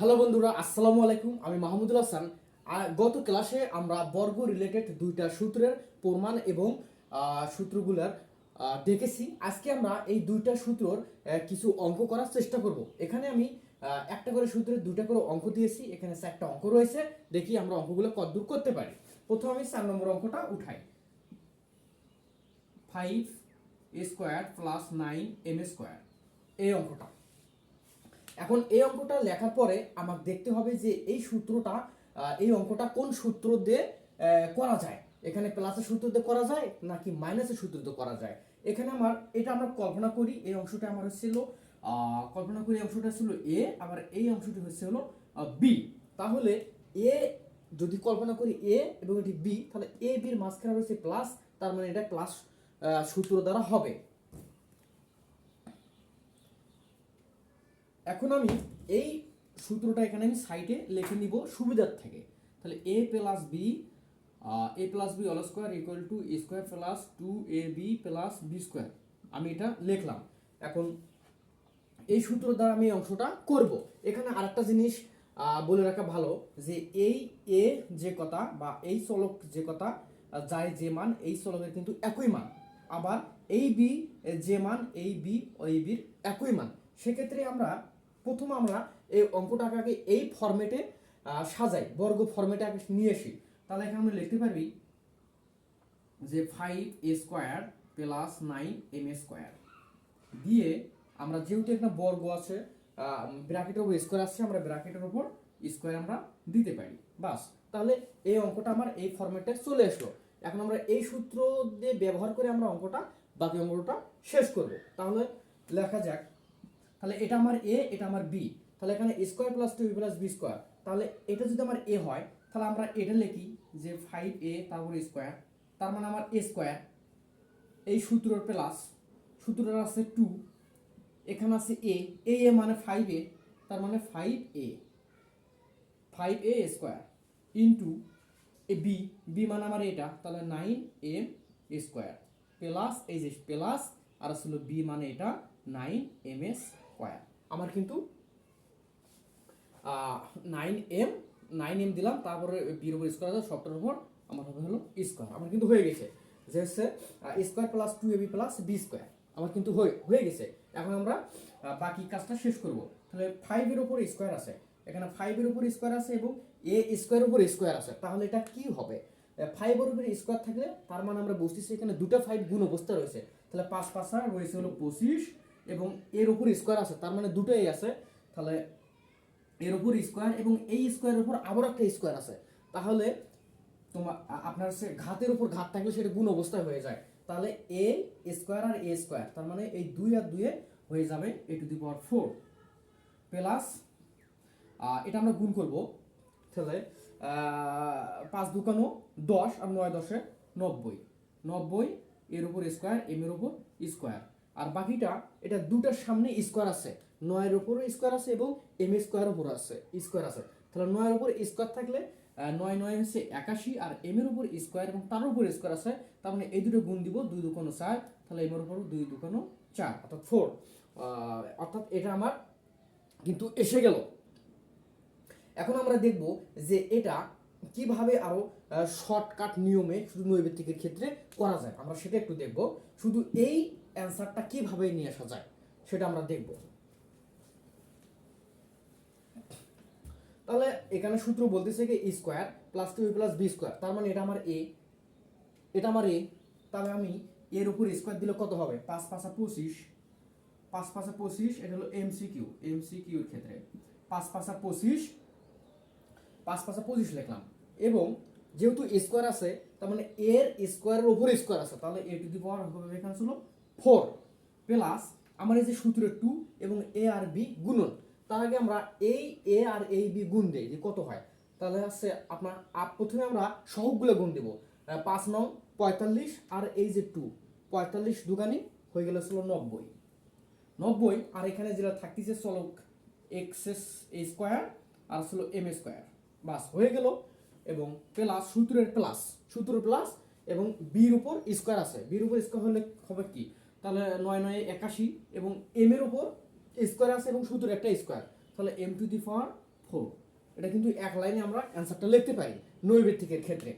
Hello বন্ধুরা, আসসালামু আলাইকুম। আমি মাহমুদুল হাসান। গত ক্লাসে আমরা বর্গ রিলেটেড দুইটা সূত্রের প্রমাণ এবং সূত্রগুলার দেখেছি। আজকে আমরা এই দুইটা সূত্রর কিছু অঙ্ক করার চেষ্টা করব। এখানে আমি একটা করে সূত্রের দুইটা করে অঙ্ক দিয়েছি। এখানে 4টা অঙ্ক রয়েছে। দেখি আমরা অঙ্কগুলো কতদূর করতে পারি। প্রথমে আমি 4 নম্বর অঙ্কটা উঠাই। 5a² + 9m², এই অঙ্কটা। এখন এই অঙ্কটা লেখার পরে আমাকে দেখতে হবে যে এই সূত্রটা, এই অঙ্কটা কোন সূত্র দিয়ে করা যায়। এখানে প্লাসের সূত্র দিয়ে করা যায় নাকি মাইনাসের সূত্র দিয়ে করা যায়। এখানে এটা আমরা কল্পনা করি। এই অংশটা আমার হচ্ছিল কল্পনা করি, এই অংশটা ছিল এ, আবার এই অংশটি হচ্ছে হলো বি। তাহলে এ যদি কল্পনা করি এ এবং এটি বি, তাহলে এ বির মাঝখানে রয়েছে প্লাস, তার মানে এটা প্লাস সূত্র দ্বারা হবে। এখন আমি এই সূত্রটা এখানে আমি সাইডে লিখে নিব সুবিধার থেকে। তাহলে a + b whole square equal to a² + 2ab + b², আমি এটা লিখলাম। এখন এই সূত্র দ্বারা আমি এই অংশটা করব। এখানে আরেকটা জিনিস বলে রাখা ভালো যে এই এ যে কথা বা এই চলক যে কথা যায় যে মান, এই চলকের কিন্তু একই মান। আবার এই বি যে মান, এই বি ওই বির একই মান। সেক্ষেত্রে আমরা এই অঙ্কটাকে আগে এই ফরম্যাটে সাজাই, বর্গ ফরম্যাটে আগে নিয়ে আসি। তাহলে এখানে আমরা লিখতে পারবি যে 5a² + 9m² দিয়ে আমরা যেহেতু একটা বর্গ আছে, ব্র্যাকেটের উপর স্কোয়ার আসছে, আমরা ব্র্যাকেটের উপর স্কোয়ার আমরা দিতে পারি। বাস, তাহলে এই অঙ্কটা আমার এই ফরম্যাটে চলে আসলো। এখন আমরা এই সূত্র দিয়ে ব্যবহার করে আমরা বাকি অঙ্কটা শেষ করব। তাহলে লেখা যাক। তাহলে এটা আমার এ, এটা আমার বি। তাহলে এখানে স্কোয়ার + 2b + b²। তাহলে এটা যদি আমার এ হয়, তাহলে আমরা এটা লিখি যে 5a তারপর স্কোয়ার, তার মানে আমার a², এই সূত্রের প্লাস, সূত্রের আছে 2, এখানে আছে এ মানে 5a, তার মানে 5a² ইন্টু এ বি মানে আমার এটা, তাহলে 9m² প্লাস এই যে প্লাস আর আসলে বি মানে এটা 9m²। আমার কিন্তু 9m দিলাম, তারপরে বির উপর স্কোয়ার আছে, সবটার উপর আমার হবে হলো স্কোয়ার। আমার কিন্তু হয়ে গেছে যে হচ্ছে স্কোয়ার + 2ab + b², আমার কিন্তু হয়ে গেছে। এখন আমরা বাকি কাজটা শেষ করব। তাহলে 5 এর উপর স্কোয়ার আছে, এখানে 5 এর উপর স্কোয়ার আছে এবং a² উপর স্কোয়ার আছে। তাহলে এটা কি হবে? 5 এর উপর স্কোয়ার থাকলে তার মানে আমরা বুঝতেছি এখানে দুটো 5 গুণ অবস্থা রয়েছে। তাহলে 5 5 রয়েছে হলো 25 এবং এর উপর স্কোয়ার আছে, তার মানে দুটোই আছে। তাহলে এর উপর স্কোয়ার এবং এই স্কোয়ারের উপর আবার একটা স্কোয়ার আছে। তাহলে আপনার সে ঘাতের উপর ঘাত থাকলে সেটা গুণ অবস্থায় হয়ে যায়। তাহলে a² আর a², তার মানে এই 2 আর 2 হয়ে যাবে a⁴ প্লাস এটা আমরা গুণ করব। তাহলে 5 × 2 = 10 আর 9 × 10 = 90 এর উপর স্কোয়ার, এম এর উপর স্কোয়ার। আর বাকিটা এটা দুটার সামনে স্কোয়ার আছে, 9 এর উপরও স্কোয়ার আছে এবং এম স্কোয়ারের উপর আছে স্কোয়ার আছে। তাহলে 9 এর উপর স্কোয়ার থাকলে 9 9 হচ্ছে 81 আর এম এর উপর স্কোয়ার এবং তার উপর স্কোয়ার আছে, তার মানে এই দুটো গুণ দিব, 2 × 2 = 4, তাহলে এম এর উপর 2 × 2 = 4 অর্থাৎ 4। অর্থাৎ এটা আমার কিন্তু এসে গেল। এখন আমরা দেখব যে এটা কিভাবে আরো শর্টকাট নিয়মে শুধু নৈবেত্তিকের ক্ষেত্রে করা যায়। আমরা সেটা একটু দেখব। শুধু এই অ্যান্সারটা কিভাবে নিয়ে আসা যায় সেটা আমরা দেখব। তাহলে এখানে সূত্র বলতেছে কি স্কোয়ার + 2ab + b², তার মানে এটা আমার এ, এটা আমার এ। তাহলে আমি এর উপর স্কোয়ার দিলে কত হবে? 5 5 25, 5 5 25, এটা হলো এমসিকিউ এর ক্ষেত্রে 5 5 25, 5 5 25 লিখলাম। এবং যেহেতু স্কোয়ার আছে, তার মানে এর স্কোয়ারের উপর স্কোয়ার আছে, তাহলে a⁴ এখানে ছিল 4 প্লাস আমার এই যে সূত্রের 2 এবং a আর b গুণন। তার আগে আমরা এই a আর এই b গুণ দেই যে কত হয়। তাহলে হচ্ছে আপনার প্রথমে আমরা সহগগুলো গুণ দেব। 5 9 45 আর এই যে 2, 45 দুগানি হয়ে গেল ছিল 90 আর এখানে যেটা থাকতেছে চলক x² আর ছিল m², বাস হয়ে গেল। এবং প্লাস সূত্রের প্লাস এবং বির উপর স্কোয়ার আছে, বির উপর স্কোয়ার হলে হবে কি? তাহলে 9 9 81 এবং এম এর উপর স্কোয়ার আছে এবং সূত্রের একটা স্কোয়ার, তাহলে m⁴ 4। এটা কিন্তু এক লাইনে আমরা অ্যান্সারটা লিখতে পারি নৈর্ব্যক্তিকের ক্ষেত্রে।